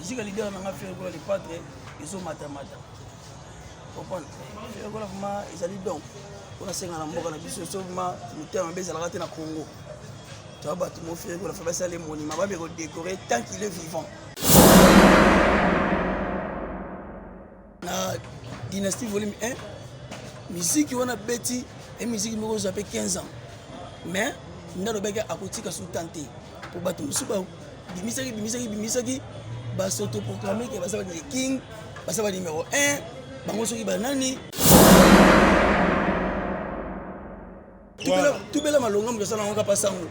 musique leader nanga faire quoi les padres ils ont matamata comprendre faire quoi vraiment ils allaient donc on a 5 ans mboka na biso seulement muté en beza la na Congo tu vois tu mo faire quoi la fa ça les monuments va bien décorer tant qu'il est vivant na dynastie volume 1 musique on a bêti et musique me ça fait 15 ans mais ndalo beka akotika sous tenté pour battre musuba bimisaki ba s'auto-proclamer que basaba le king basaba numéro 1 bango soki banani tubela malonga mu sala ngaka pasango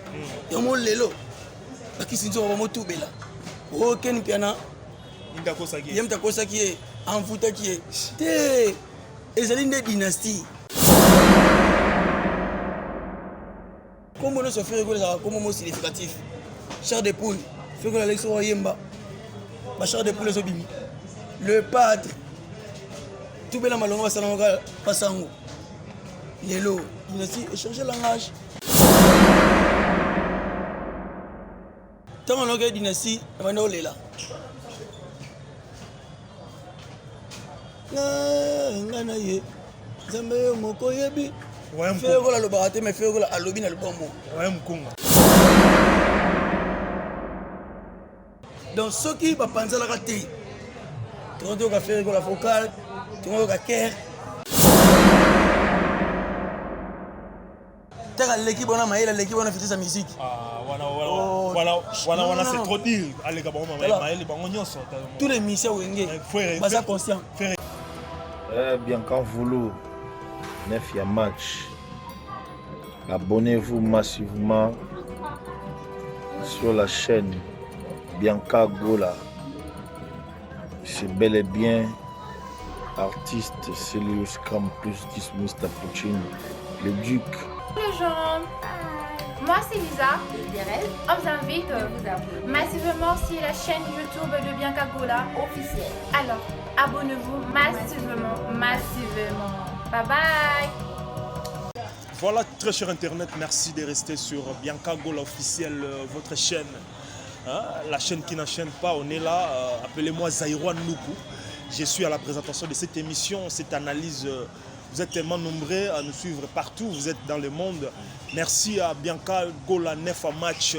yo mo lelo bakisi nzo ba mo tubela o ken piana yemta kosaki enfuta ki te ezali nde dynastie comme on se fait rigoler comme mot significatif char de poule fait que l'Alexo Yemba ma char de poule zo bimi le padre tout bela malonga basalanga pasango lelo dynastie échanger langage tant on a dynastie avant olela ngana ye zambe moko yebi fait que le baraté mais fait que la lobby na le bon mot donc ce qui va penser la raté tu vas faire que la focale tu vas faire t'as l'équipe on a maïla l'équipe on a fait sa musique voilà c'est trop dire allez gabon maïla tous les missions wenge basa conscient bien quand voulu 9e match. Abonnez-vous massivement sur la chaîne Bianca Gola. C'est bel et bien artiste Celius Campus Mr. Puccini, le duc. Bonjour les gens, moi c'est Lisa. On vous invite massivement sur la chaîne YouTube de Bianca Gola officielle. Alors, abonnez-vous massivement. Bye bye. Voilà, très cher Internet, merci de rester sur Bianca Gola officielle, votre chaîne. Hein, la chaîne qui n'enchaîne pas, on est là. Appelez-moi Zaïroan Nuku. Je suis à la présentation de cette émission, cette analyse. Vous êtes tellement nombreux à nous suivre partout, vous êtes dans le monde. Merci à Bianca Gola 9 match.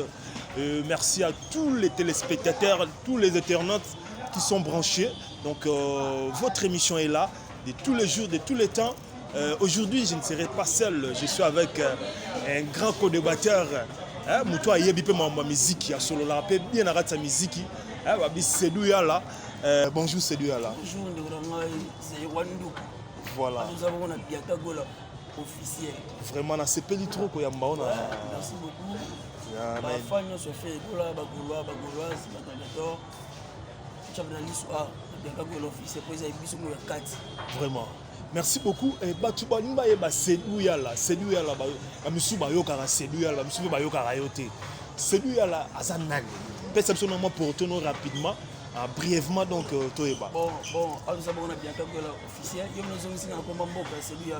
Merci à tous les téléspectateurs, tous les internautes qui sont branchés. Donc votre émission est là, de tous les jours, de tous les temps. Aujourd'hui, je ne serai pas seul, je suis avec un grand co-débatteur. Moutoua Yebipe ma musique, ya solo la paix bien arrête sa musique. Sedou Yala. Bonjour Sedou Yala. Bonjour, voilà. Nous avons un Bianca Gola officiel. Vraiment, c'est pas du trop qu'on y a merci beaucoup. Ma famille se fait Gola, Bagoulois, Bagouloise, Bagoulador. Journaliste à Bianca Gola officiel, pour les bisous nous y a 4. Vraiment. Merci beaucoup. Et Batuba Nimba Yeba Sedou Yala, Monsieur Bayokara, Sedou Yala, Monsieur Bayokara Yote. Sedou Yala, Azanani. Personnellement, pour tourner rapidement. Brièvement donc Toeba. Bon, nous avons bien quelques officiels. Nous avons aussi un combat c'est lui là.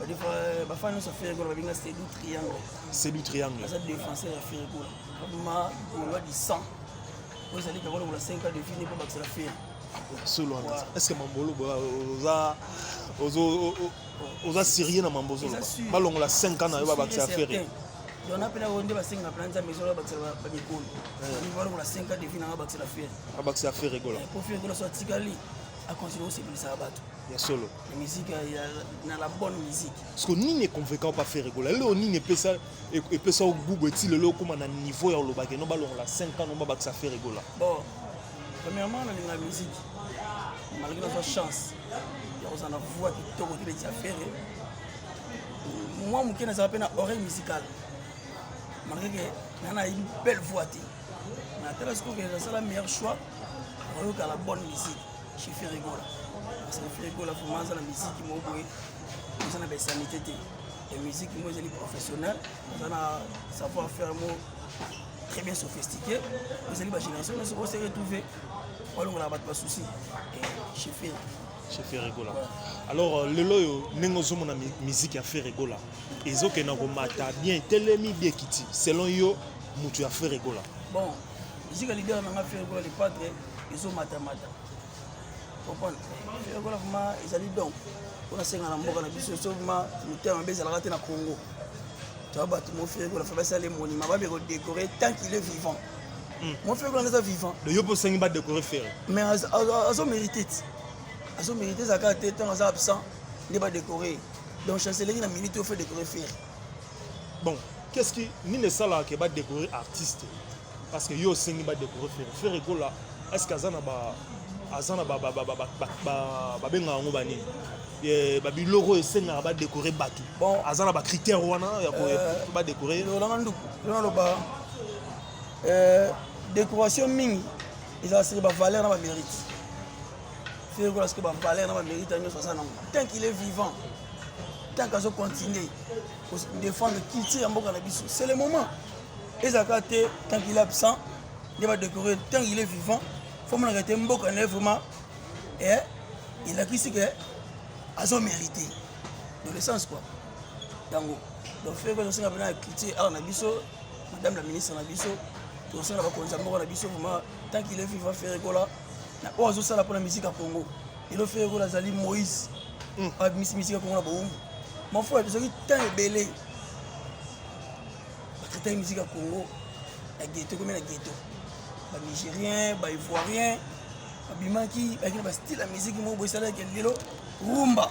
Des fois, ma femme nous a fait c'est du triangle. C'est du triangle. Ça défenseur a fait quoi? Comment on va dire 100. Vous allez avoir la 5 ans de fini pour que ça fait. Solo. Est-ce que Mambolo oza syrien na Mambozo? Balong la 5 ans na va que ça fait. On a appelé à Rwanda, c'est un plan de maison, c'est un école. On va voir 5 ans de finance, c'est la fête. C'est la fête rigolo. Pour faire que la soit Tigali, à continuer aussi pour ça abattre. Il y a solo. La musique, il y a la bonne musique. Parce que ni n'est convaincant pas faire rigolo. Là, ni n'est pas ça, et peut ça au goût, et le comme on a niveau et au baguette, non, balon la 5 ans, non, pas que ça fait rigolo. Bon, premièrement, on a la musique. Malgré notre chance, il y a une voix qui te retrouve les affaires. Moi, je suis un peu une oreille musicale. Malgré que on a une belle voix, mais à tel que c'est le meilleur choix, on a la bonne musique. Je fais rigoler. Parce que je fais rigoler, il faut la musique qui m'a oublié. Nous avons des sanité. La musique qui est professionnelle, nous avons un savoir-faire très bien sophistiqué. Nous avons une génération, nous avons se retrouver. On n'a pas de soucis. Je fais rigoler. Alors, le loyo, nous avons une musique à faire rigoler. Et ce que nous avons bien, telemi bien kiti. Selon yo, tu as fait rigoler. Bon, musique leader nanga Ferregola les padres ils ont matamata comprendre Ferregola vraiment ils allaient donc on a 5 ans na mboka na biso seulement le terme beza la raté na Congo tu vois bato mo Ferregola fa ça les monuments ba be décorer tant qu'il est vivant mon Ferregola est vivant le yopo sengi ba décorer Ferre mais azo mérité ça quand était temps absent ne pas décorer donc chancellerie na minute au fait décorer Ferre bon qu'est-ce qui ni ne ça là qui va décorer artiste parce que yo sengi ba décorer Ferregola est-ce qu'azana ba benga ngo bani ba biloko esenga ba décorer batu bon azana ba critère wana ya ko ba décorer lo ba décoration mingi ils assurent ba valeur na ba mérite Ferregola ce que ba valeur na ba mérite anyo ça non tant qu'il est vivant tant qu'à continuer pour défendre la culture ya mboka na biso c'est le moment ezakate tant qu'il est absent il va décorer tant qu'il est vivant faut me arrêter mboka na vraiment et il a dit que azo mérité dans le sens quoi tango donc Ferregola c'est na culture ala na biso madame la ministre na biso tout ça na ba konza mboka na biso vraiment tant qu'il est vivant Ferregola na ozo sala pour la musique à Congo et le Ferregola zali Moïse a musique à Congo na boum mon frère ils ont tant belé la musique à Congo la ghetto comme la ghetto ba nigérien ba ivoirien ba bimaki ba kina ba style la musique mo bo sala quel lelo rumba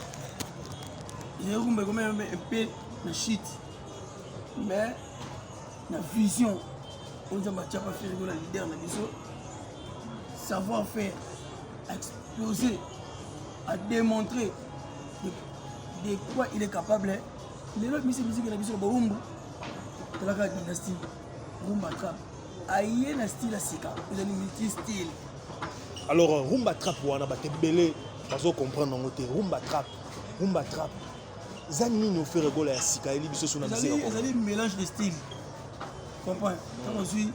et rumba comme un peu na shit mais la vision on a battu pas Ferregola leader na biso savoir faire exploser à démontrer de quoi il est capable les autres musique na biso ba rumbu la dynastie rumba trap aïe na style sika vous avez multi style alors rumba trap wana ba tebele bazo comprendre ngote rumba trap zani no Ferregola ya sika eli biso sona musique vous avez mélange de style comprends quand on suit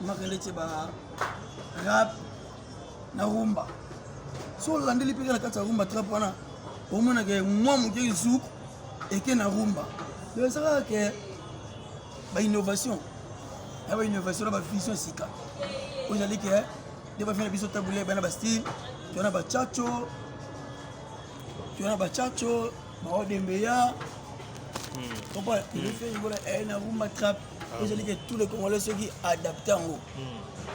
makende ba rap na rumba so landeli pika na kata rumba trap wana au moins que moi mon qui zouk et que na rumba donc ça que ba innovation la innovation la vision sika vous allez que de ba faire biso tabouler ba na ba style tu as ba chacho ba dembeya comprends il fait une na rumba trap vous allez que tous les Congolais ceux qui adaptent en haut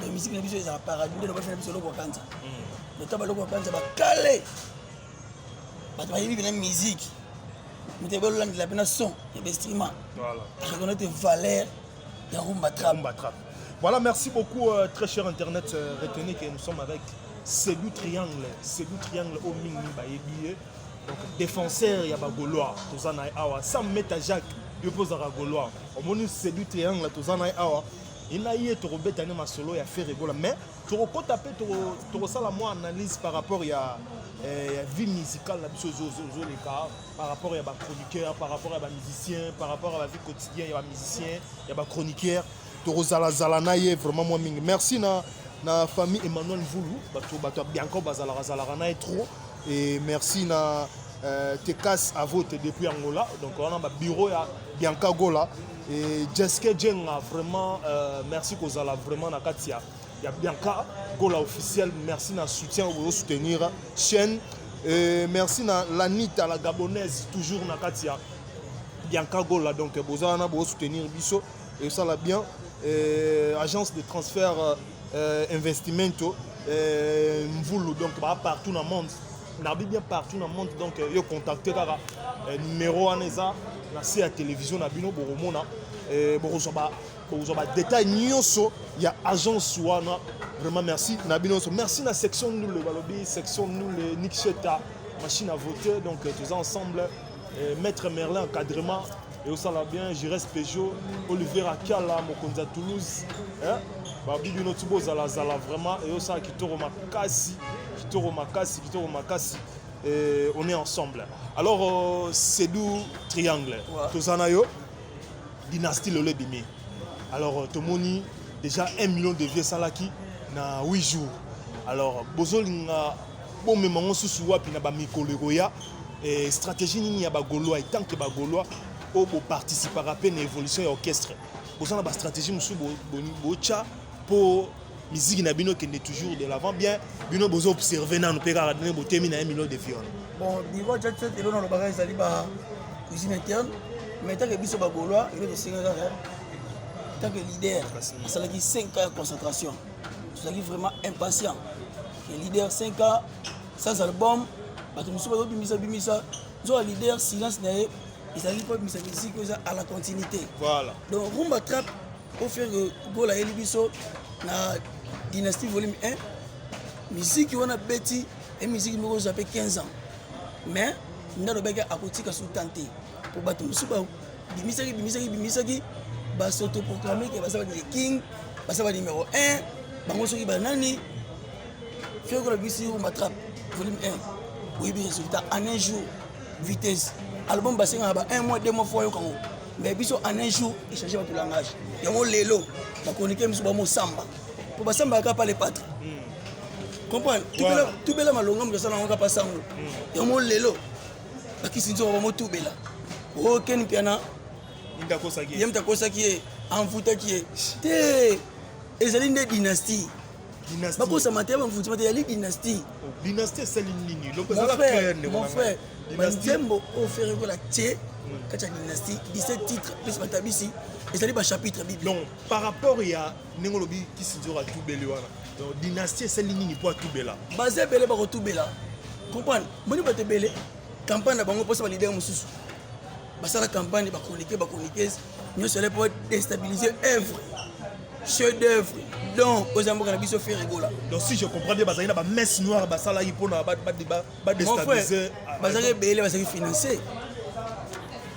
la musique na biso ils a paradis de ba faire biso lo kanza le tabalo ko kanza ba calé ba ba yebi na musique mais tu veux la peine son et instrument voilà reconnaître valeur de rumba trap. Voilà, merci beaucoup très cher internet. Retenez que nous sommes avec Sédou Triangle au Ming Bayebi. Donc défenseur il y a Gaulois, tozana awa sans mettre Jacques, il pose à Gaulois. Au moins Sédou Triangle tozana awa. Il a eu trop bête à solo et à faire Ferregola mais tu reconnais taper tu ça la moi analyse par rapport à vie musicale par rapport à chroniqueur, par rapport à musicien, par rapport à la vie quotidienne, il y a musicien, il y a chroniqueur. Torozala zalanaye vraiment moi mingi. Merci na famille Emmanuel Voulou, bato Bianco bazala zalana trop et merci na Tekas à voter depuis Angola. Donc on a un bureau à Bianca Gola et Jessica Jenga vraiment merci kozala vraiment na Katia. Il y a Bianca Gola officiel, merci na soutien au soutenir chaîne. Merci na Lanita la gabonaise toujours na Katia. Bianca Gola donc bozana bo soutenir biso et ça la bien agence de transfert investimento Mvulu donc partout dans le monde. Nabi bien partout dans le monde donc yo contacter kaka numéro aneza na si à télévision na bino boromona bozoba détail nyonso ya agence wana vraiment merci na bino merci na section nous le balobi section nous le Nikcheta machine à voter donc tous ensemble maître Merlin encadrement et ça la bien je reste Peugeot Olivier Akala Mokonza Toulouse hein ba bibino tubo zala vraiment et ça qui toro makasi et on est ensemble. Alors Sédou Triangle tozanayo dynastie le bimi. Alors tomoni déjà 1 million de vieux salaki na 8 jours. Alors bozolinga bon memango susu wapi na ba mikoleroya et stratégie nini ya ba Gaulois et tant que ba Gaulois au participer à peine évolution et orchestre. Bozana ba stratégie musu bocha pour musique na bino kende toujours de l'avant bien bino bozo observer na no peka na botemi na 1 million de viol. Bon, niveau jet set et dans le bagage ça ba cuisine interne, mais tant que biso ba gaulois, il est de 5 ans. Tant que leader, ça qui 5 ans de concentration. Ça qui vraiment impatient. Le leader 5 ans sans album, ba to muso ba bimisa. Zo leader silence na et ça li pas musique à la continuité. Voilà. Donc Rumba Trap au faire Gola Elibiso na Dynastie volume 1 musique on a bêti et musique me ça fait 15 ans mais nda do beka akotika sous tenté pour battre musuba bimisaki ba s'auto proclamer que ba ça va le king ba ça va numéro 1 bango soki ba nani faire Gola bisi Rumba Trap volume 1 oui bien résultat en un jour vitesse album ba singa ba 1 mois 2 mois fois yo kango mais biso en un jour il change votre langage yango lelo ba chroniquer musu ba mo samba pour ba samba ka pas les pattes comprendre tout bela malonga mu ça na nga pas sango yango lelo ba kisinzo ba mo tout bela o ken piana Ndako saki yemta ko saki en futa ki te ezali nde dynastie ba ko sa maté ba futa maté yali dynastie c'est l'ini donc ça va mon frère Banzembo offert la tie kacha dynastie 17 titres plus batabisi et ça dit ba chapitre bible. Donc par rapport ya nengolobi qui se dira tout belé wana. Donc dynastie c'est l'ini pour tout bela. Basé belé ba tout bela. Comprendre? Boni ba te belé campagne na bango posa ba leader mususu. Basala campagne ba chroniquer nous serait pour déstabiliser œuvre chef d'œuvre donc aux amours na biso faire rigola. Donc si je comprends bien bazali na ba messe noire basala yi pona ba déstabiliser bazali belé bazali financer.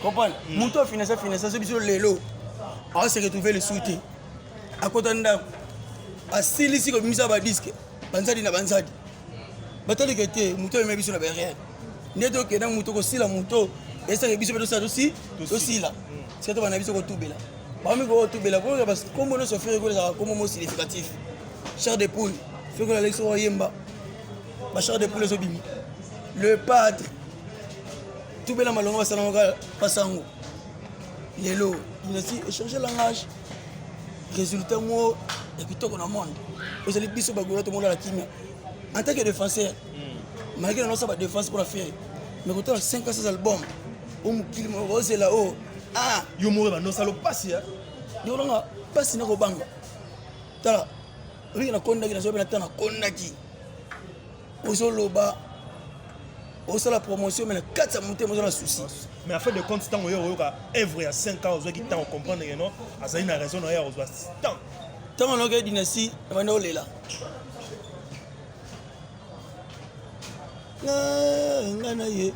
Comprendre? Muto financer ce biso lelo. On se retrouver le soutien. À côté nda asilisi ko bimisa ba disque banzadi na banzadi. Batali kete muto me biso na derrière. Ndeto ke na muto ko sila muto esa ke biso beto sa dosi sila. C'est toi na biso ko tubela. Ba mi ko tubela ko parce que comme on se fait rigoler ça comme mot significatif. Chair de poule, fait que l'Alexo Yemba. Ba chair de poule so bimi. Le padre tout bela malonga basalanga pasango lelo dynastie échanger langage résultat mo et puis toko na monde vous allez biso bagola tout monde la kimia en tant que défenseur malgré non ça va défense pour la faire mais quand on a 5 à 6 albums on mukili mo c'est là haut ah yo mo ba no salo passe hein yo longa passe na ko banga tala ri na konda ki na so bena tana konda ki ozoloba aussi la promotion mais 4 monter moi la souci mais en fait de compte temps yo ka œuvre à 5 ans qui temps comprendre que non azali na raison na ya ozwa temps tant on a dynastie on va là ngana ye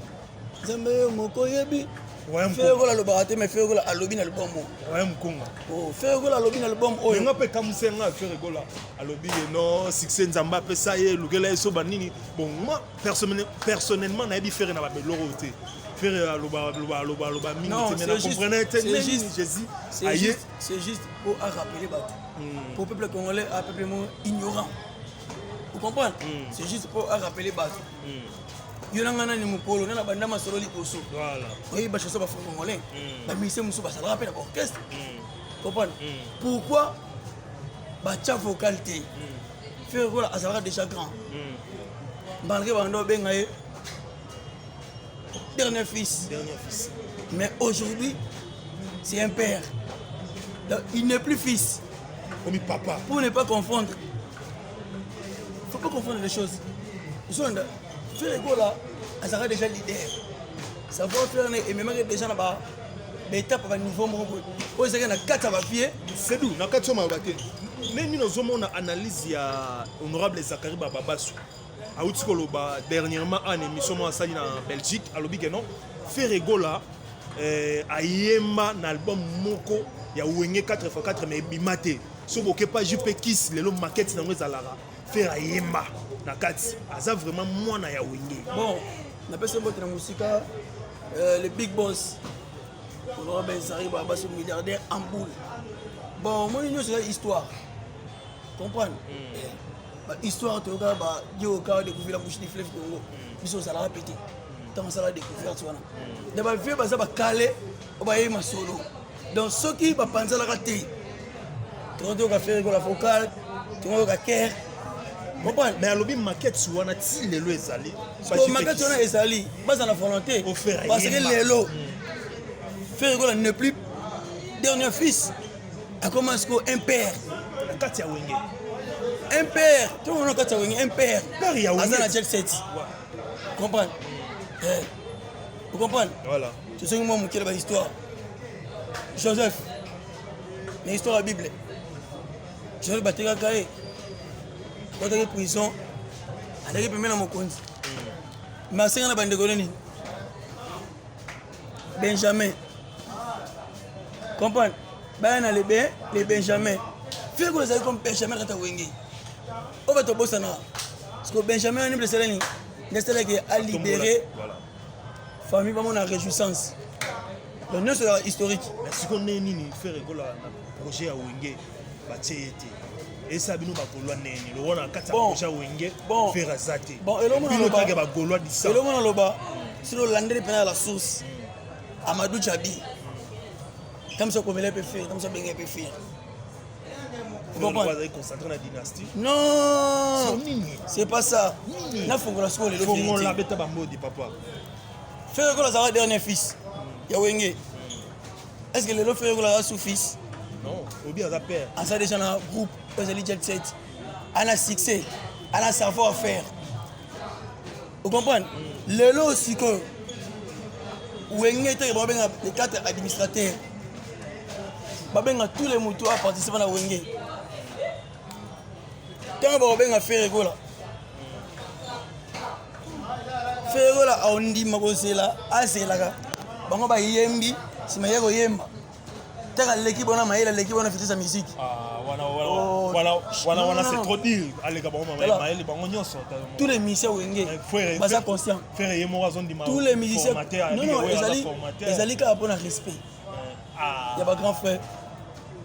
zambe moko yebi fait ko la lobarate mais fait ko la alobi na album ouais mkonga oh fait ko la alobi na album oh nga pe kamusenga fait ko la alobi non succès nzamba pe ça ye lukela eso banini bon moi personnellement na bi faire na ba beloroté faire loba mingi mais na comprenez c'est juste pour rappeler bateau pour peuple congolais à peuple ignorant vous comprenez c'est juste pour rappeler bateau yolanga nani mukolo na banda masolo liposo voilà oui ba chasse ba congolais ba mise musu ba ça rappelle l'orchestre comprendre pourquoi ba cha vocal té faire voilà azara déjà grand malgré bando bengaye dernier fils mais aujourd'hui c'est un père donc, il n'est plus fils comme papa pour ne pas confondre faut pas confondre les choses faire là azara déjà leader savoir faire et même déjà là-bas l'étape à niveau mon on sait na 4 va pied c'est d'où na 4 ma baté mais nous avons une analyse ya honorable Zakari Bababasu a utikoloba dernièrement en émission à sali na Belgique à lobi que non faire là ayema na album moko ya wenge 4x4 mais bimate so boke pas jupe kiss lelo maquette na ngozalara faire ayema na kati aza vraiment mwana ya wenge bon na pesa mbote na musika le big boss Robert Zari Baba ce milliardaire en boule bon moi nous c'est histoire comprendre histoire to ka ba yo ka découvrir la bouche du fleuve Congo biso ça la répéter tant ça la découvrir tu vois na ba vieux ba za ba calé ba yé masolo donc ceux qui ba panza la raté tokoyoka faire la focale tokoyoka care comprendre mais alobi maquette sur wana ti lelo ezali so maquette wana ezali baza na volonté parce que lelo faire la ne plus dernier fils a commencé un père kati ya wenge un père tout le monde kati ya wenge un père père ya wenge azana jet set comprendre vous comprenez voilà c'est ce que moi mon histoire Joseph une histoire de la Bible Joseph bateka kae quand il est prison il est premier dans mon compte mais c'est un bandeko nini Benjamin comprendre bana les Benjamin fait que les comme Benjamin quand wenge on va te bosser na parce que Benjamin ni blessé ni n'est-ce qui a libéré famille vraiment en réjouissance donc nous c'est historique mais ce qu'on est nini faire rigoler na projet ya wenge batiete et ça bino ba golwa neni le wona kata projet wenge faire azate bon et l'homme bino ka ba golwa di ça et l'homme loba si le lander pendant la source Amadou Djabi comme ça comme il peut faire comme ça bien peut faire vous comprenez concentrer la dynastie non c'est pas ça na fongola sko le fongola la beta ba modi papa faire que la dernier fils ya wenge est-ce que le faire que la sous fils non ou bien ça père en ça déjà dans groupe aux élite jet set on a succès on a savoir faire vous comprenez le lot aussi que wenge était les 4 administrateurs babenga tous les moutons à participer à wenge quand babenga faire que Ferrola a ondi makosela aselaka bango ba yembi sima yeko yemba taka l'équipe on a maïla l'équipe on a fait sa musique voilà c'est trop dire allez ka bango maïla bango nyonso tous les musiciens wenge baza conscient faire yemo zone di tous les musiciens non ezali ka pour un respect il y a pas grand frère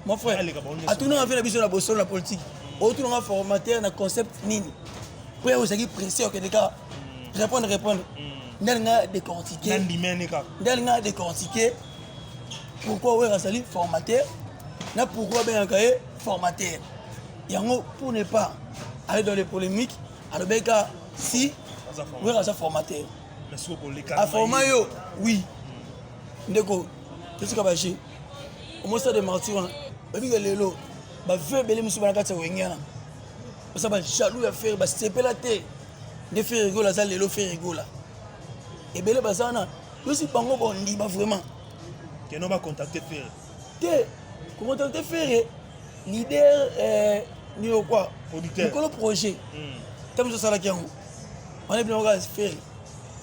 mon frère a tout le monde fait la vision de la bossole la politique autour on a formateur na concept nini pour vous qui pressé que des cas répondre ndalinga décortiquer pourquoi ouais rasali formateur na pourquoi ben kaé formateur yango pour ne pas aller dans les polémiques alors ben ka si ouais rasali formateur mais si pour les cas format yo oui ndeko qu'est-ce que baché au moins ça de martyr ba bi lelo ba veut belé musu bana katsa wengana ça ba jaloux à faire ba sepela té de faire rigoler ça lelo faire rigoler et belé basana yo si bango bondi ba vraiment que non va contacter faire té contacter faire leader ni quoi auditeur le projet comme ça la qui on est bien on va faire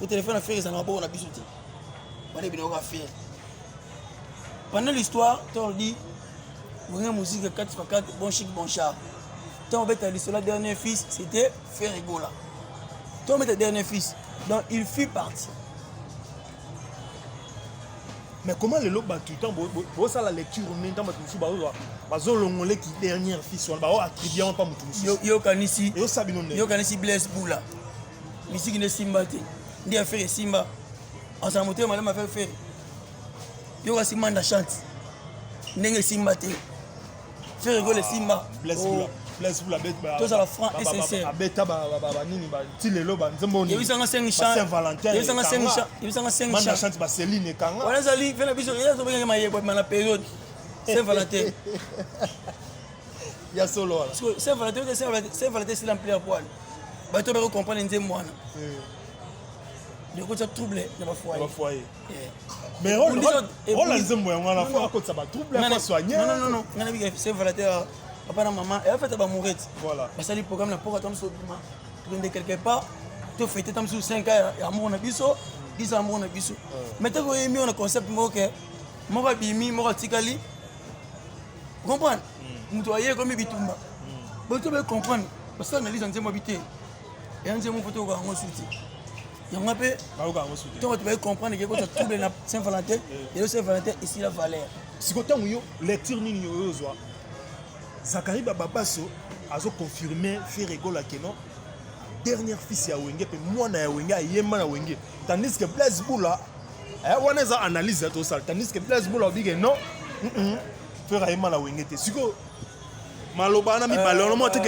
au téléphone à faire ça n'a pas on a bisoté on est bien on va faire pendant l'histoire on dit bonne musique 4x4 bon chic bon char tant on va être sur la dernier fils c'était faire rigoler tant on va être dernier fils donc il fut parti. Mais comment le loba tout le temps pour ça la lecture on est dans ma touche bazo longolé qui dernière fils on va attribuer pas mon touche yo kanisi yo sabino yo kanisi bless bula musique ne simba te ndi affaire simba en sa moteur madame affaire faire yo ka simba nda chante ndenge simba te faire rigoler simba bless bula bet ba tout ça la franc et sincère abeta ba nini ba ti lelo ba nzembo ni yo sanga 5 chants Saint-Valentin yo sanga 5 chants yo sanga 5 chants chants chante ba Céline kanga wala zali fela biso ya zo benga maye kwa na période Saint-Valentin ya solo parce que Saint-Valentin c'est l'emplir poil ba to ba comprendre nzembo wana de quoi ça trouble dans ma foyer mais on la nzembo ya ngana fa ko ça ba trouble pas soigner non ngana bi Saint-Valentin papa na maman et en fait ba mourir voilà parce que le programme na pour attendre so bima tu quelque part tu fêter tam sur 5 ans ya amour na biso 10 ans amour na biso mais tu ko mi on a concept mo que mo ba bimi mo tikali comprendre muto aye comme bitumba bon tu veux comprendre parce que analyse nzembo habité et nzembo photo ko ngo suti yango pe ba ko ngo suti tu vas comprendre que quand tu troubles na Saint-Valentin et le Saint-Valentin ici la valeur si ko tango yo lecture nini yo zo Zakari Bababasso a confirmé fait rigoler que non dernier fils ya wenge pe mwana ya wenge ayema na wenge tandis que Blaise Boula on a analysé tout ça tandis que Blaise Boula dit que non faire ayema na wenge te siko Maloba na mi balon mo te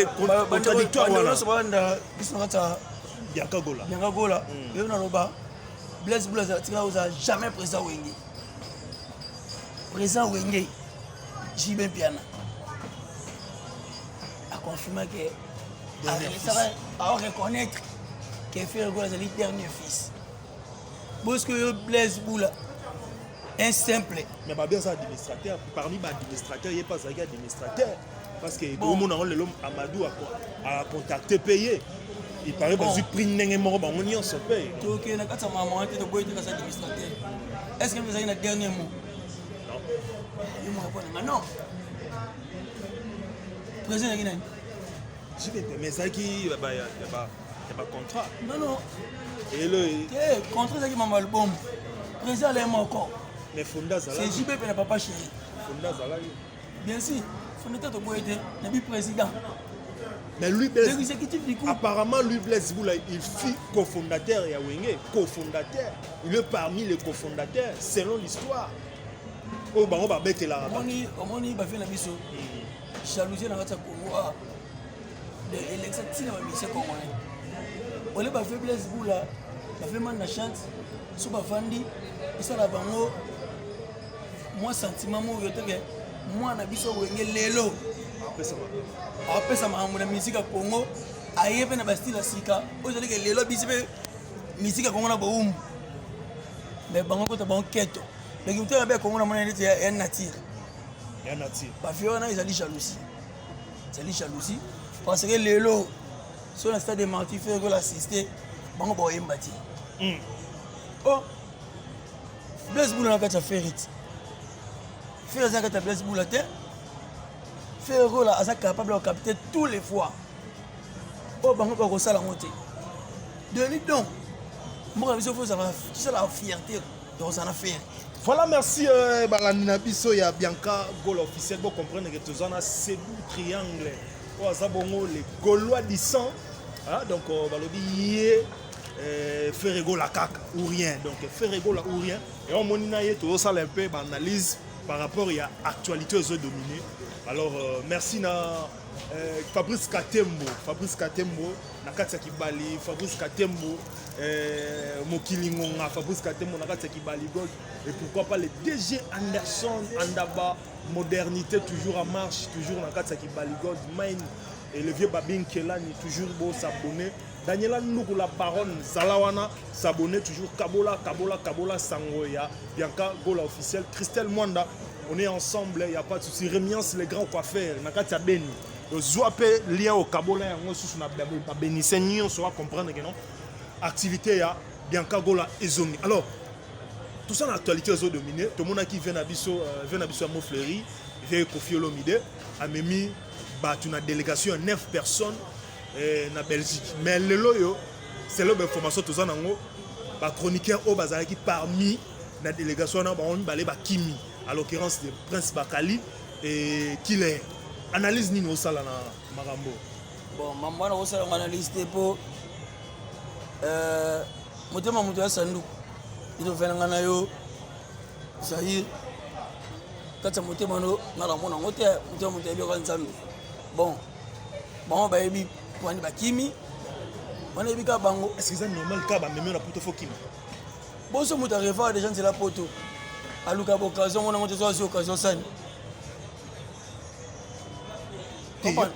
contradictoire wana. So banda bisnakata Bianca Gola. Bianca Gola. Yo na loba. Blaise Boula tika oza jamais président Wenge. Président Wenge. Jibé Piana. A confirmé que ça va reconnaître que Ferre Gola c'est le dernier fils. Parce que Blaise Boula un simple. Mais pas bien ça administrateur. Parmi les administrateurs, il n'y a pas ça qui est administrateur. Parce que l'homme Amadou a contacté, payé. Il paraît que je pris une mort, on y en se paye. Donc, il y a un maman qui est administrateur. Est-ce que vous avez un dernier mot? Non. Il me répond non. Président, il y a mais ça qui il y a pas contrat. Non. Et le contrat, c'est qui m'a mal bon. Président, il est mort. Mais Fonda Zala. C'est JB et papa chéri. Fonda Zala. Bien sûr. Fonda Zala est le président. Mais lui, apparemment, lui, Blaise Boula, il fut cofondateur et Wenge, cofondateur. Il est parmi les cofondateurs, selon l'histoire. Oh, bah, on va mettre là. On va faire la mission. Jalousie dans notre Congo. L'élection, c'est la mission congolaise. On va faire Blaise Boula, on va faire man la chance, sur ma famille, et ça, la bango. Moi, sentiment, moi, na biso Wenge lelo. Après ça m'a amené musique à Congo, aïe pe na bastille la sika. Aujourd'hui que lelo bisi pe musique à Congo na boum. Mais bango ko ta bon keto. Mais qui mutera be Congo na mona ndeti ya nature. Ya nature. Ba fiona izali jalousie. Izali jalousie parce que lelo sur le stade de Marti fait que l'assister bango bo yembati. Oh. Blaise Boula na kata ferrit. Faire ça kata Blaise Boula te. Ferro là, est capable de capter tous les fois. Oh, bango ko ça la montée. De lui donc. Moi, je veux ça va, ça la fierté de ça en faire. Voilà, merci Balanina Biso ya Bianca Gola officiel pour comprendre que tous on a ces deux triangles. Oh, ça bongo les Gaulois du sang. Ah, donc balobi Ferre Gola kaka ou rien. Donc Ferre Gola ou rien. Et on monina yé tout ça un peu analyse par rapport à l'actualité aux autres dominés. Alors, merci à Fabrice Katembo, Nakatsa Kibali, Fabrice Katembo, Mokilingonga, Fabrice Katembo, Nakatsa Kibali, et pourquoi pas les DG Anderson, Andaba, modernité toujours en marche, toujours Nakatsa Kibali, Mine, et le vieux Babin Kelani, toujours beau s'abonner. Daniela Nougou, la baronne Zalawana, s'abonner, toujours Kabola, Sangoya, Bianca Gola officiel, Christelle Mwanda. On est ensemble, il n'y a pas de souci. Rémiance, les grands coiffeurs, Nakati Beni. Le Zouapé lié au Kabola, on a béni. On va comprendre que non. Activité, il y a Bianca Gola et Zongi. Alors, tout ça, l'actualité, ils ont dominé. Tout le monde qui vient à Bisso à Montfleury, il vient Kofi Olomide, a mis une délégation de 9 personnes en Belgique. Mais le loyo, c'est l'information, tout ça, les chroniqueurs au bazar qui parmi la délégation, on va aller à Kimi. À l'occurrence de Prince Bakali et qu'il est analyse ni au sala na Marambo. Bon, maman na au sala analyse pour motema mutu ya sandu ito fena na yo sahi kata motema no na la mona ngote motema mutu ya bi kwa nzambe. Bon ba yebi kwani bakimi wana yebi ka bango. Est-ce que c'est normal ka ba meme na poto fokimi? Bon so mutu refa des gens c'est la poto. À l'occasion, on a monté sur l'occasion.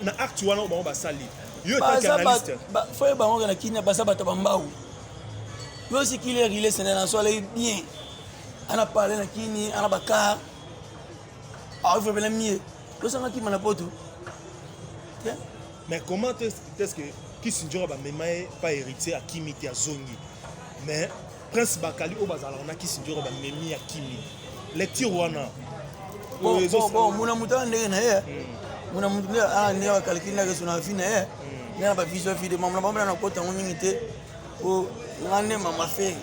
Na acte wana on va salir. Yo est analyste. Faut y bango na kinya basa bata bambau. Yo aussi qu'il est relé c'est na so aller bien. Ana parler na kini, ana bakar. Ah, il faut bien mieux. Yo sanga ki mana poto. Mais comment est-ce que Kissinger va même pas hériter à Kimi à Zongi. Mais Prince Bakali au bazar on a Kissinger va même à Kimi. Lecture wana. Bon, muna mutana ndenge na ye. Muna mutana ne wa calcul na kesona fina ye. Ne ba vision fi de mama na kota ngini te. O ngane mama fe.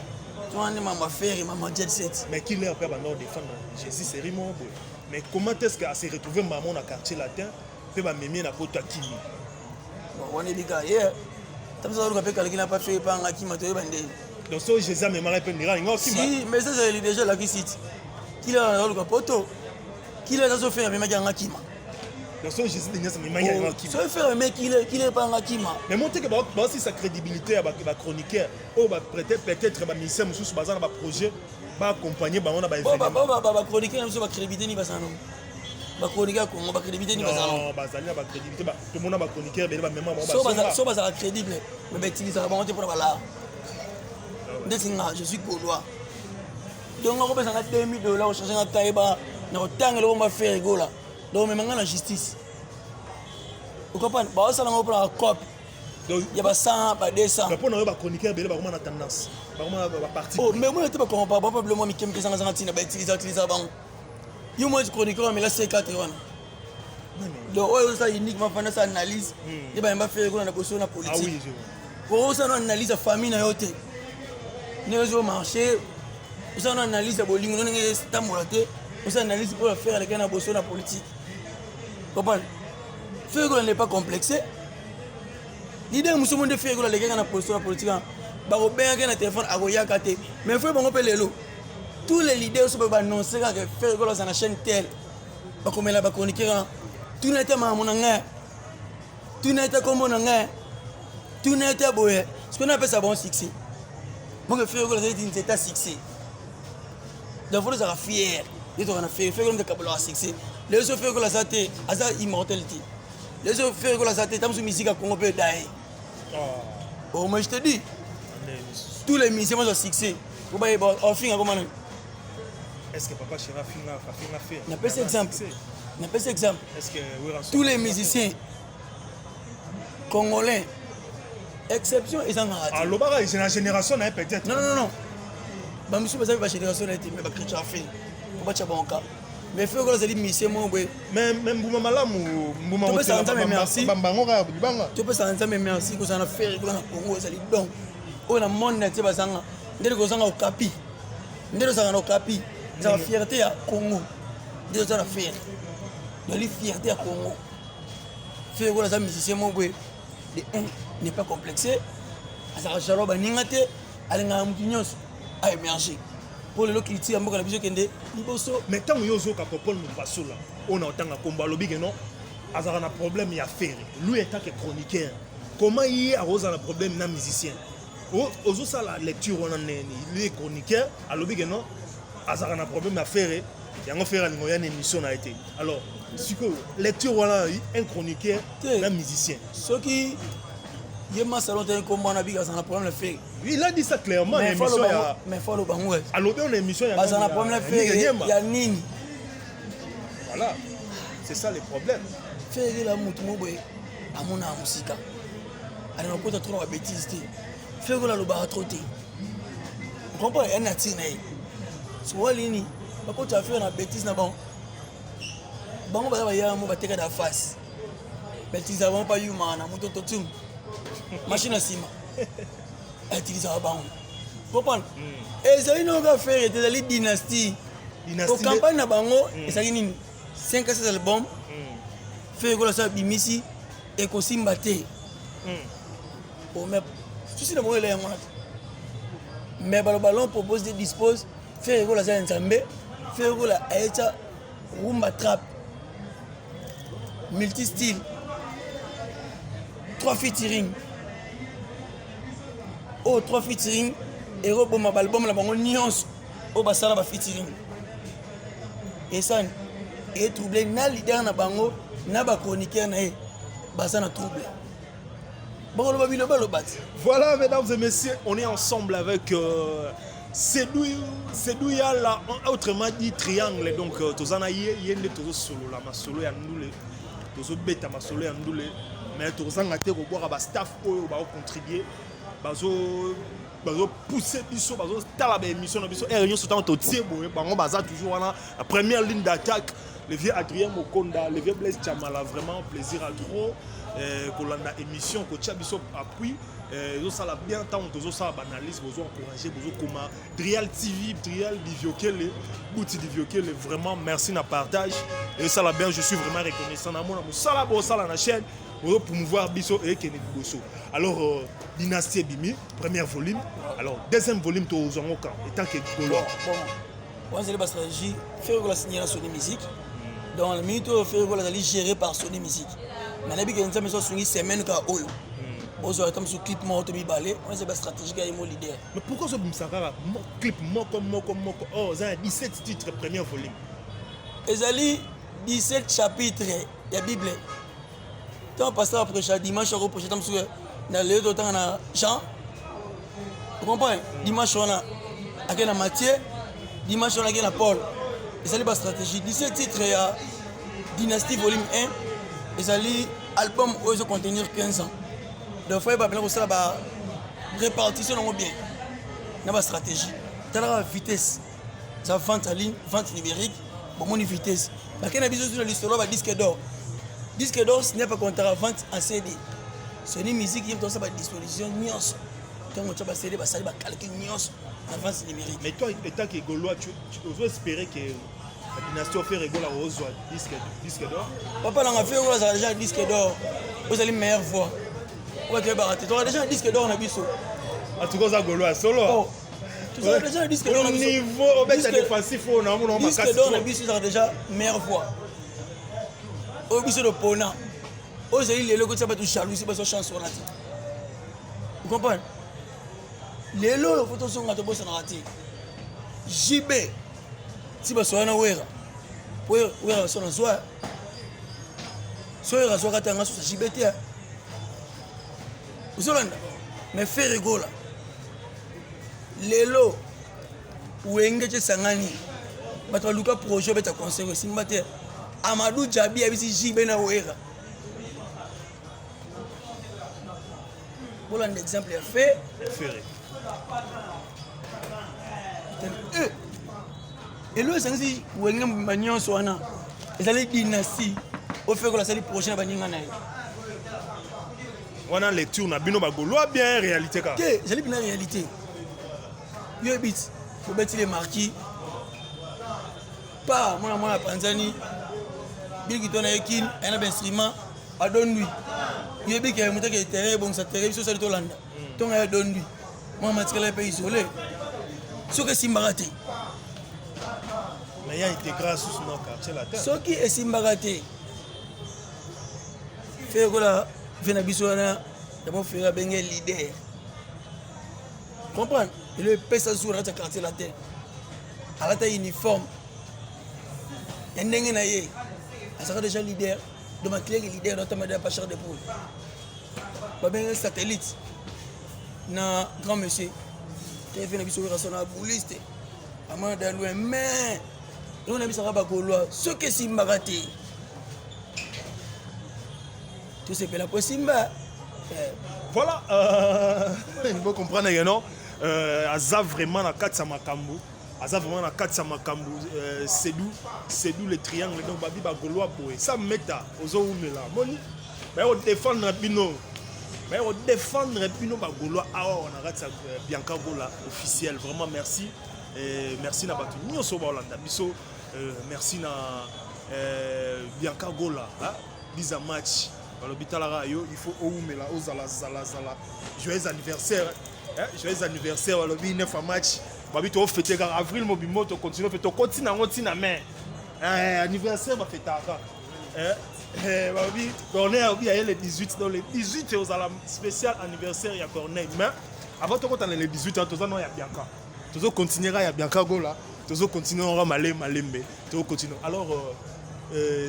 Tuane mama fe mama jet set. Mais qui leur père nord défendre Jésus c'est Rimon. Mais comment est-ce que s'est retrouvé maman dans quartier latin peut ba memie na kota Kimi. Bon, on est biga ye. Tamza ro ka pe calcul na pas fait pa ngaki mato bande. Donc so Jésus me mara pe ndira ngo Kimi. Si, mais ça c'est déjà la qui cite. Qui a dans le capoto qui a fait avec Kima Lorsque Jésus de Nias, mais il qui veut faire un mec qui est pas un Kima. Mais montrer que aussi sa crédibilité à la chroniqueur, oh bah peut-être bah ministère monsieur sur bazar dans projet, bah accompagner bah on a bah bah chroniqueur monsieur bah crédibilité ni bazar non. Bah chroniqueur Congo bah crédibilité ni bazar non. Bah zali bah crédibilité bah tout le monde a bah chroniqueur mais bah même so bazar crédible mais bah utilise ça bah on te pour là. Je suis gaulois. Donc on va passer $2000 on change un taïba na otanga le on va faire rigola. Donc même dans la justice. Vous comprenez? Bah ça là on prend un cop. Donc il y a pas 100 pas 200. Mais pour nous ba chroniqueur bah vraiment tendance. Bah vraiment ba parti. Oh mais moi n'était pas comprendre probablement mi kem que ça na ba utiliser ba. Yo moi chroniqueur mais là c'est 4 ans. Donc ouais ça uniquement pendant ça analyse. Il va faire rigola na position na politique. Ah oui, je vois. Pour ça on analyse la famille na yote. Nous au marché. Vous avez une analyse de bolingo, vous avez une analyse pour faire avec un abosson la politique. Vous comprenez? Faire que n'est pas complexé. L'idée de faire que les gens abosson la politique, bah au bien que le téléphone a goya kate. Mais il faut qu'on appelle les lots. Tous les leaders sont annoncer que faire que dans la chaîne telle, bah comme la chroniquer, tout n'était pas mon angère, tout n'était comme mon angère, tout n'était boé. Ce qu'on appelle ça bon succès. Moi que faire que c'est un état succès. Donc il faut être fier. Il faut être fier comme des capables de succès. Les autres faire que la santé, à sa immortalité. Les autres faire que la santé, tant que la musique a Congo peut d'ailleurs. Oh moi je te dis, tous les musiciens ont succès. Vous voyez, on finit comment? Est-ce que papa Chira a fait? On appelle cet exemple. On appelle cet exemple. Tous les musiciens congolais, exception, ils en ont raté. Ah, l'Obara, c'est la génération peut-être. Non. Bah monsieur vous avez pas génération là mais pas chrétien fait on va tchaban cas mais faut que les musiciens moi même mbuma malamu mbuma tu peux s'entendre merci bambangora bibanga tu peux s'entendre merci que ça na faire que na Congo ça li donc on a monde na te bazanga ndele ko zanga okapi ndele zanga okapi ça fierté à Congo ndele ça la faire de la fierté à Congo fait que les musiciens moi de un n'est pas complexé ça jalo baningate alinga mutinyos a émergé. Pour les gens qui tirent, mais tant que Yozo Kapopol nous passe là, on a autant de combat lobby que non, Azar a un problème à faire. Lui est un chroniqueur. Comment il a un problème dans musicien? Ozo ça la lecture on en est, lui est chroniqueur, à lobby que non, Azar a un problème à faire. Il y a un faire une émission a été. Alors, si que lecture on a un chroniqueur, un musicien. Ce qui il m'a salonné un combat na biga ça a problème à faire. Il a dit ça clairement. Mais faut le bango. Alors bien on émission il y a un problème à faire. Il y a nini. Voilà. C'est ça le problème. Faire la mutu moboy amona musika. Ali na kota trop bêtise té. Faire la lo ba trop té. Comprends un atina. Soit lini. Ba kota faire na bêtise na bon. Bango ba ya mo ba teka da face. Bêtise avant pas humain na moto totum. Machine à ciment. Utilise à banque. Comprendre? Et ça, il n'a pas fait de la dynastie. Au campagne à Bango, et ça, il y a 5 à 6 albums. Fait que ça, Bimisi, et qu'on batté. Mais tu sais, le est mais le ballon propose des disposes. Fait que ça, ensemble. Fait que la Aïcha, Rumba Trap. Multi-style. 3 featuring. 3 featuring et robot ma album la bango nuance au basala ba featuring et ça et troublé na leader na bango na ba chroniqueur na e basana troublé bon le babilo balo bat. Voilà mesdames et messieurs, on est ensemble avec Sedouya là, autrement dit triangle. Donc tozana yende tozo solo la masolo ya ndule tozo beta masolo ya ndule mais tozanga te ko boire ba staff oyo ba contribuer bazo pousser biso bazo tala ba émission na biso et réunion surtout to tie boye bango baza toujours la première ligne d'attaque. Le vieux Adrien Mokonda, le vieux Blaise Chamala, vraiment plaisir à trop kolanda émission ko tia biso appui ça la bien tant tozo ça banalise bozo encourager bozo koma Drial TV Drial Diviokele Bouti Diviokele vraiment merci na partage et ça la bien je suis vraiment reconnaissant na mona musala bo sala na chaîne pour promouvoir biso et Kennedy Bosso. Alors Dynastie Bimi premier volume, alors deuxième volume to zongoka étant que Golo bon on c'est la stratégie faire que la signer sur les musiques Donc la minute où Ferry Gola est géré par Sony Music. Mais la bique nous sommes sur une semaine ka oyo. Ozo est comme sur clip moi automi balé, on c'est pas stratégique à mon leader. Mais pourquoi ce Bumsakara clip moko oh ça a 17 titres premier volume. Ezali 17 chapitres ya Bible. Tant passer après chaque dimanche au prochain temps sur dans le temps na Jean. Vous comprenez? Dimanche on a à Matthieu, dimanche on a Paul. Ezali pas stratégie 17 titres ya Dynastie volume 1. Ezali album ozo contenir 15 ans. Donc il faut que ça la répartition bien. Na ba stratégie. Dans la vitesse. Ça vente en ligne, vente numérique, bon une vitesse. Mais quand on a besoin de l'histoire ba disque d'or. Disque d'or ce n'est pas contrat vente en CD. Sony Music il y a ça ba disposition nuance. Quand on va CD ba ça ba calcul nuance en vente numérique. Mais toi étant que Gaulois tu oses espérer que la dynastie fait rigoler aux disque d'or. Papa on a fait déjà un disque d'or. Vous allez meilleure voix. Tu as déjà un disque d'or, on a vu ça. En tout cas, ça Gaulois solo. Oh, tu as déjà un disque d'or, on a vu ça. Niveau défensif, on a disque d'or, on a vu ça déjà meilleure voix. On a vu ça de Pona. On a dit les logos, ça va être jalousie parce que chanson on a dit. Vous comprenez? Les logos, les photos sont à te bosser dans la tête. JB, si vous avez un ouera, vous avez un ouera, vous avez un ouera, JB. Mais Ferry Gola lelo wenge sangani bato luka projet beta conseil simbate Amadou Djabi abisi JB na wera voilà un exemple fait Ferry et le sangsi wenge manyon swana ezali dynastie au fait que la série prochaine ba ninga nayo. On a lecture na bino ba Gaulois bien réalité ka. Que j'ai bien réalité. Yo bit, faut mettre les marquis. Pas moi la Tanzanie. Bill qui donne ekin, un instrument à donne lui. Yo bit qui monter que terrain bon ça terrain sur cette Hollande. Ton a donne lui. Moi matériel pays isolé. Ce que Simbaraté. Mais il y a intégration sur nos quartiers la terre. Ce qui est Simbaraté. Fait voilà vena bisona d'abord faire bengue leader. Comprendre? Et le pesa sur notre quartier la terre. À la taille uniforme. Et n'engé na ye. À ça déjà leader. De ma clé leader notamment de pas cher de poule. Ba bengue satellite. Na grand monsieur. Qui fait na bisona sur la bouliste. Amana de loin mais on a mis ça ba Gaulois. Ce que Simbaraté. Tu sais, la possible. Voilà, il faut comprendre que non. Aza vraiment na kati makambo. Aza vraiment na kati makambo. C'est d'où le triangle donc babi ba Gaulois boy. Ça meta ozo umela. Moni. Mais on défendre Pino. Mais on défendre Pino ba Gaulois. Ah on a kati Bianca Gola officiel. Vraiment merci. Merci na batu. Nyoso ba Hollande biso. Merci na Bianca Gola. Bisa match. Il faut oumela ozala zala. Joyeux anniversaire. Joyeux anniversaire. Le 9 match. Babi to fêter avril mobimo to continue to continue na main. Anniversaire va fêter babi Corneille il y a le 18 dans le 18 ozala spécial anniversaire ya Corneille mais avant to quand le 18 ans toza no ya Bianca. Tozo continuera ya Bianca Gola. Tozo continuera malembe. Tozo continue. Alors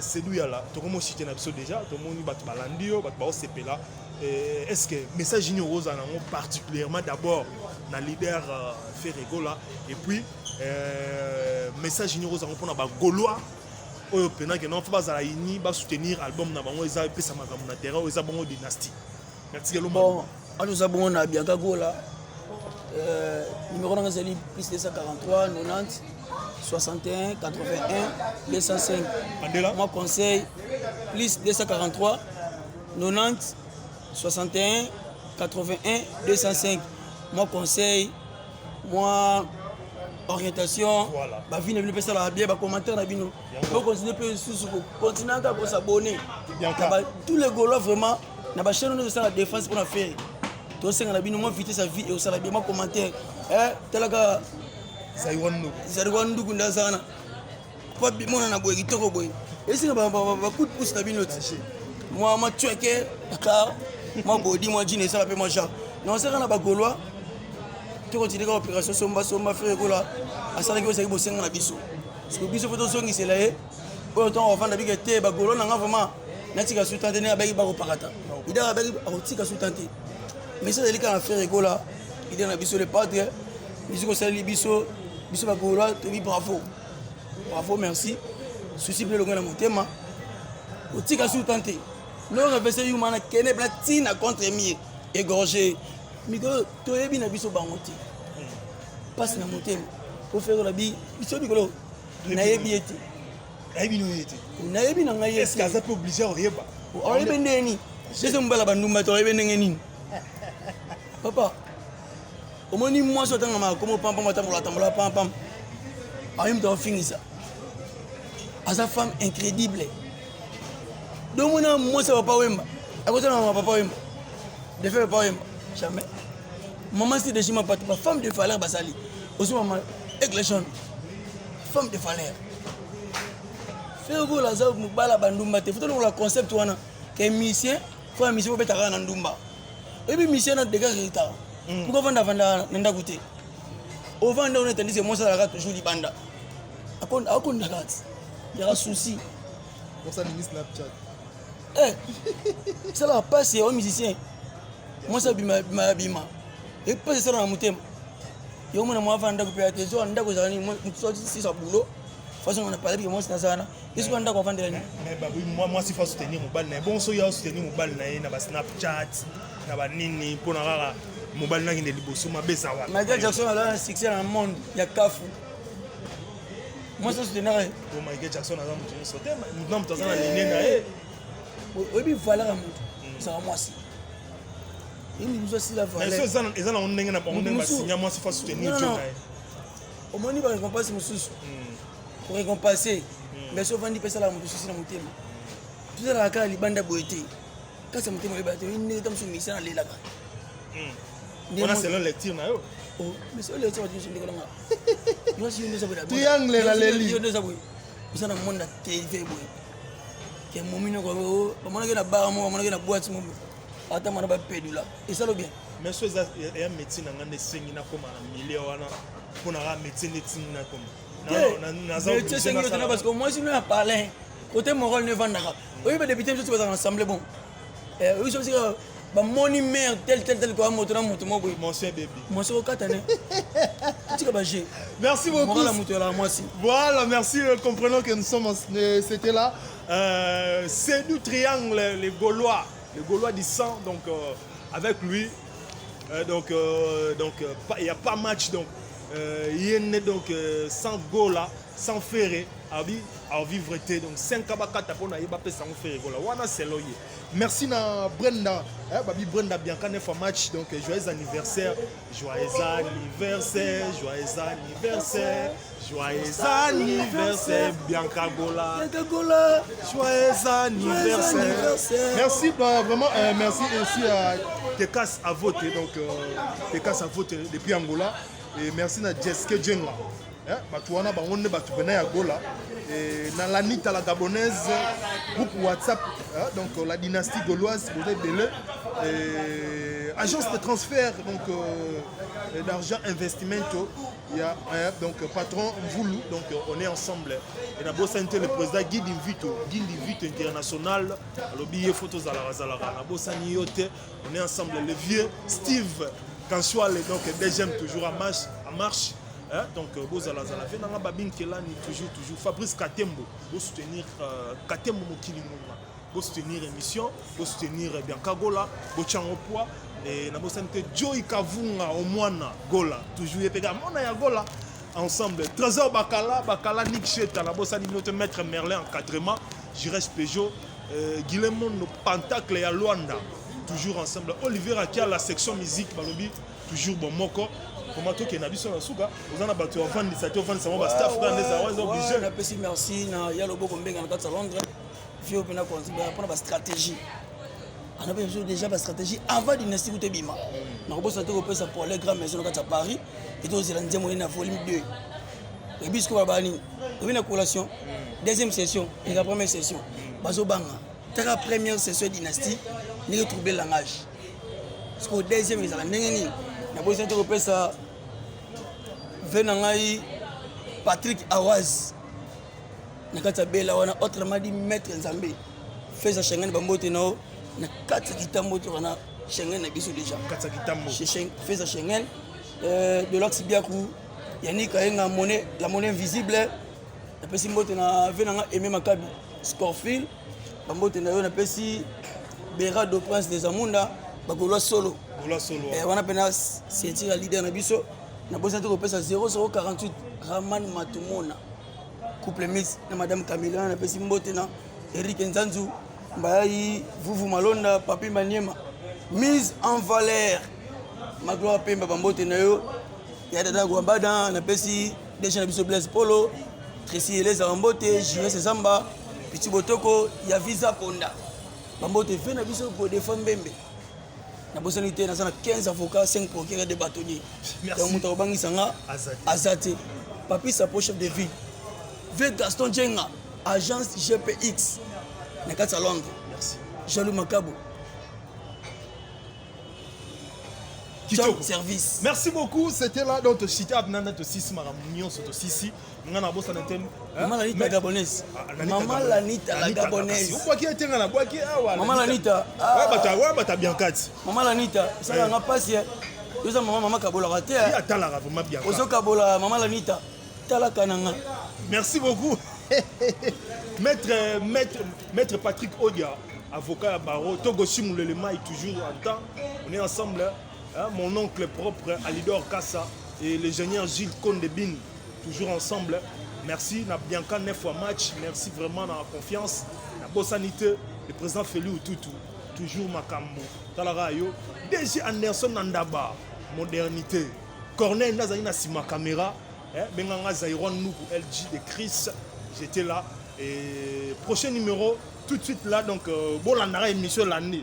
c'est lui là, tout le monde cité déjà, tout le monde bat balandio, bat bao sepela. Est-ce que message Junior Rose en a particulièrement d'abord dans leader Ferry Gola et puis message Junior Rose en pour na ba Gaulois au pena que non faut pas à uni ba soutenir album na bango eza pe ça makamu na terrain eza bango dynastie. Merci Gelo. Bon, alors ça bon na Bianca Gola. Numéro de Zeli plus 243 90 61 81 205. Moi conseil plus 243 90 61 81 205. Moi conseil moi orientation. Voilà. Ba vie ne veut pas ça la bien ba commentaire na bino. Faut continuer plus sous continuer à s'abonner. Tous les Gaulois vraiment na ba chaîne de ça la défense pour la faire. Tout ça na bino moi vite sa vie et ça la bien moi commentaire. Telaka Zaiwan Ndugu ndazana. Kwa bimona na boy kitoko boy. Et c'est un coup de pouce na bino. Moi tu es que Dakar, moi body, moi jean et ça appelle moi Jean. Non c'est quand ba Gaulois. Tu continues l'opération somba frère Gola. À ça que c'est que na biso. Parce que biso photo songi c'est là. Autant on va vendre que te ba Gaulois na vraiment natika sous-tenté na ba ba parata. Il a ba tika sous-tenté. Mais ça délicat à faire Gola. Il est na biso le padre. Biso ko sali biso ba Gaulois, tu dis bravo. Bravo, merci. Souci bleu le motema. Otika sous-tenté. Le reverser humana kene platina contre mi égorgé. Miko to yebi na biso bangote. Passe na motema. Pour faire la bi, biso bikolo. Na yebi ete. Ayebi no ete. Na yebi na ngai est-ce que ça peut obliger au yeba? O yebe ndeni. C'est mbala bandumba to yebe ndenge nini. Papa. Omoni moi so tanga ma comme pam pam tambola pam pam. Ayim to finir ça. À sa femme incrédible. Donc moi ça va pas wemba. À côté de ma papa wemba. De faire pas wemba. Jamais. Maman c'est déjà ma femme de valeur basali. Aussi maman éclairant. Femme de valeur. Faire go la za mubala bandumba te. Faut que le concept wana que musicien, faut un musicien peut être na ndumba. Et puis musicien na dégâts retard. Pourquoi vanda nenda goûter. Au vanda on est dit c'est moi ça la toujours libanda. Akon dakat. Il y a un souci. Pour ça, il Snapchat. Ça va passer aux musiciens. Moi, ça bima. Et pas ça dans la moutem. Il y a un moment avant d'occuper la télé, on a besoin de ça boulot. Façon on a parlé que moi c'est ça. Qu'est-ce qu'on a fait de l'année? Mais moi si faut soutenir mobile na bon so ya soutenir mobile na ba Snapchat na ba nini pour na mobile na ngine liboso mabesa wa. Michael Jackson a un succès dans le monde, il y a Kafou. Moi ça soutenir. Pour Michael Jackson a un sauter maintenant tu as na ligne na oui bien valeur à monde. Ça moi aussi. Il nous aussi la valeur. Mais ça ils ont ndenge na ba ndenge ba signer moi si faut soutenir tu na. Au moins il va récompenser mon sous. Pour récompenser. Mais si on vend des personnes à mon souci dans mon thème. Tout ça la carte libanda boité. Quand ça me thème le bateau, il n'est pas sur mission aller là-bas. On a selon lecture na yo. Oh, mais c'est le lecture du sur l'école là. Yo si on nous a triangle la leli. Yo nous a boy. Ça dans monde TV boy. Que mon mino ko, on a na bar mo, on a na boîte mo. Ata mana ba pédula. Et ça le bien. Mais ce est un médecin na ngande sengi na koma na milieu wana. Pour na médecin netingi na koma. Mais c'est parce que moi si nous a parlé côté moral ne vend pas. Oui mais député tout va ensemble bon. Oui je sais que ba moni mère tel quoi moto mo boy. Mon cher bébé. Moi c'est au katane. Tu vas j'ai. Merci beaucoup. Voilà, merci. Comprenons que nous sommes c'était là. C'est du triangle les Gaulois du sang donc avec lui il y a pas match donc il est né donc sans Gola, sans Ferré, à vivre été donc 5 abakata pour naïba pe sans Ferré Gola. Wana c'est loyer. Merci na Brenda. Babi Brenda Bianca neuf match donc joyeux anniversaire Bianca Gola. Joyeux anniversaire. Merci vraiment merci aussi à Tekas à voter donc Tekas à voter depuis Angola. Et merci à Jessica Djenga. Batuana bangonne batu bena ya Gola et dans la nita la gabonaise groupe WhatsApp donc la dynastie gauloise vous êtes belé agence de transfert donc d'argent investimento il y a donc patron Mvoulou donc on est ensemble et na bossante le président Guy Invito international lobby photos à la razala na bossani yote on est ensemble le vieux Steve Kansuale donc deuxième toujours à marche donc bozala zala fait nanga babin kelani toujours Fabrice Katembo pour soutenir Katembo mokili moma pour soutenir émission pour soutenir Bianca Gola pour chango poids et na bosante Joy Kavunga au moana Gola toujours epega mona ya Gola ensemble Trésor Bakala Nick Cheta na bosani notre maître Merlin encadrement Jires Peugeot Guillemon no Pentacle ya Luanda toujours ensemble Olivier Akia la section musique balobi toujours bon moko comment toi qui na biso na suka ozana bato ya vendre ça te vendre ça ba staff dans les awas obligé na pesi merci na ya lobo ko mbenga na kata Londres fio pena ko nzimba pour ba stratégie on a besoin déjà ba stratégie avant dynastie ko te bima na ko bosa te ko pesa pour les grandes maisons na kata Paris et to zela nzemo na volume 2 et bisco ba bani ko bina collation deuxième session et la première session. Bazobanga. La première session dynastie, nous avons trouvé le langage. Parce que deuxième, nous avons besoin de repérer ça. Venangai Patrick Awaz. Nous avons autrement dit maître Nzambé. Fais ça Schengen Bambote Nao. Nous avons Schengen déjà. Fais ça Schengen. De l'Ox Biakou. Yannick a la monnaie invisible. La personne qui a aimé Makabi. Scorfield. Bambote na yo na pesi Bera do Prince des Amunda bagolo solo. Et on a pena sentir la leader na biso na besoin de repesa 0048 Raman Matumona. Couple mix na madame Camila na pesi mbote na Eric Nzanzu Mbayi Vuvu Malonda Papi Maniema. Mise en valeur. Magloire Pemba Bambote na yo. Ya dada Gwambada na pesi déjà na biso Blaise Polo. Tracy Eleza Bambote, Jure Sezamba. Petit Botoko, il y a Visa Ponda. Bambote fait na biso pour défendre Bembe. Na bossa nité na 15 avocats, 5 procureurs de bâtonniers. Donc muta obangi sanga Azate. Papi sa chef de ville. V Gaston Djenga, agence GPX. Na kata Londres. Merci. Jalou Makabo. Service. Merci beaucoup. C'était là dans le cité Abnana de Sisi Maramunion sur le Sisi. Nous avons bossé dans Maman Lanita gabonaise. Maman Lanita la gabonaise. Maman Lanita. Ouais, bah t'as bien quatre. Maman Lanita, ça n'a pas si. Nous avons maman Kabola raté. Ozo Kabola, maman Lanita. Tala Kananga. Merci beaucoup. Maître Patrick Odia, avocat à Barreau. Togo Simulelema est toujours en temps. On est ensemble. Hein, mon oncle propre Alidor Kassa et l'ingénieur Gilles Kondebin, toujours ensemble. Merci, na Bianca 9 fois match. Merci vraiment dans la confiance. La Bossanité, le président Félix Oututu, toujours Makambo. Talarayo, DG Anderson Nandaba, modernité. Corneille Nazarina Sima Caméra, Benganga Zaïron Noukou, LG de Chris, j'étais là. Et prochain numéro, tout de suite là, donc, Bolandara émission l'année.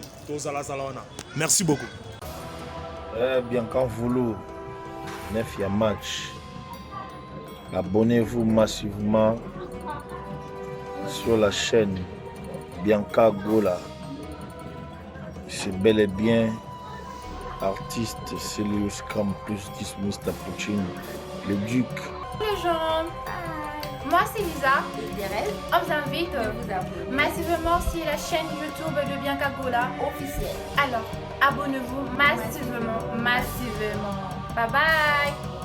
Merci beaucoup. Bien quand voulu, 9 match. Abonnez-vous massivement sur la chaîne Bianca Gola. C'est bel et bien artiste Celius Campus Mr. Puccini, le duc. Les gens, moi c'est Lisa, on vous invite massivement sur la chaîne YouTube de Bianca Gola officielle. Alors, abonnez-vous massivement. Bye bye.